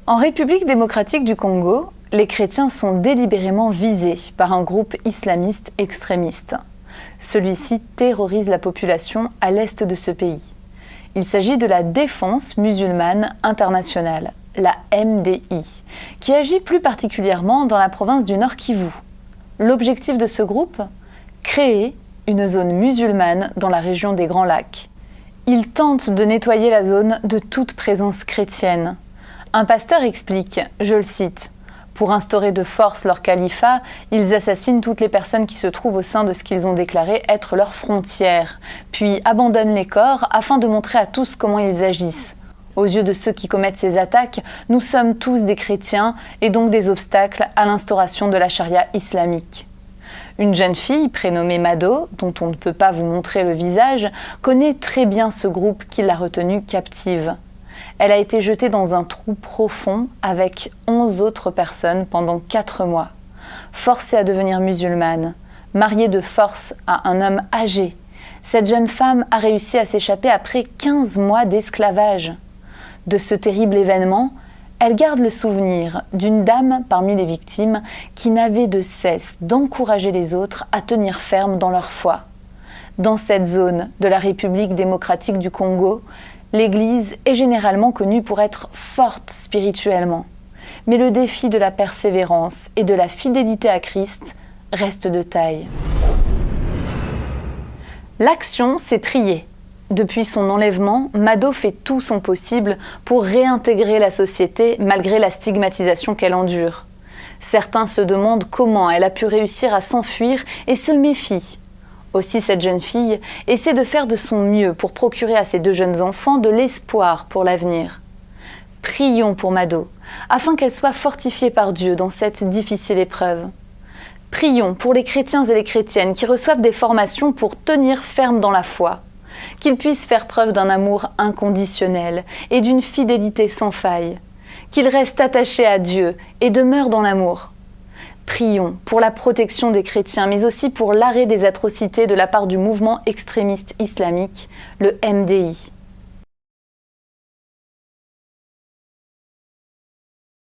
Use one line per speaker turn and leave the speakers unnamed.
En République démocratique du Congo, les chrétiens sont délibérément visés par un groupe islamiste extrémiste. Celui-ci terrorise la population à l'est de ce pays. Il s'agit de la Défense musulmane internationale, la MDI, qui agit plus particulièrement dans la province du Nord Kivu. L'objectif de ce groupe ? Créer une zone musulmane dans la région des Grands Lacs. Il tente de nettoyer la zone de toute présence chrétienne. Un pasteur explique, je le cite, « Pour instaurer de force leur califat, ils assassinent toutes les personnes qui se trouvent au sein de ce qu'ils ont déclaré être leurs frontières, puis abandonnent les corps afin de montrer à tous comment ils agissent. Aux yeux de ceux qui commettent ces attaques, nous sommes tous des chrétiens et donc des obstacles à l'instauration de la charia islamique. » Une jeune fille, prénommée Mado, dont on ne peut pas vous montrer le visage, connaît très bien ce groupe qui l'a retenue captive. Elle a été jetée dans un trou profond avec 11 autres personnes pendant 4 mois. Forcée à devenir musulmane, mariée de force à un homme âgé, cette jeune femme a réussi à s'échapper après 15 mois d'esclavage. De ce terrible événement, elle garde le souvenir d'une dame parmi les victimes qui n'avait de cesse d'encourager les autres à tenir ferme dans leur foi. Dans cette zone de la République démocratique du Congo, l'Église est généralement connue pour être forte spirituellement. Mais le défi de la persévérance et de la fidélité à Christ reste de taille. L'action, c'est prier. Depuis son enlèvement, Mado fait tout son possible pour réintégrer la société malgré la stigmatisation qu'elle endure. Certains se demandent comment elle a pu réussir à s'enfuir et se méfient. Aussi, cette jeune fille essaie de faire de son mieux pour procurer à ses 2 jeunes enfants de l'espoir pour l'avenir. Prions pour Mado, afin qu'elle soit fortifiée par Dieu dans cette difficile épreuve. Prions pour les chrétiens et les chrétiennes qui reçoivent des formations pour tenir ferme dans la foi. Qu'ils puissent faire preuve d'un amour inconditionnel et d'une fidélité sans faille. Qu'ils restent attachés à Dieu et demeurent dans l'amour. Prions pour la protection des chrétiens, mais aussi pour l'arrêt des atrocités de la part du mouvement extrémiste islamique, le MDI.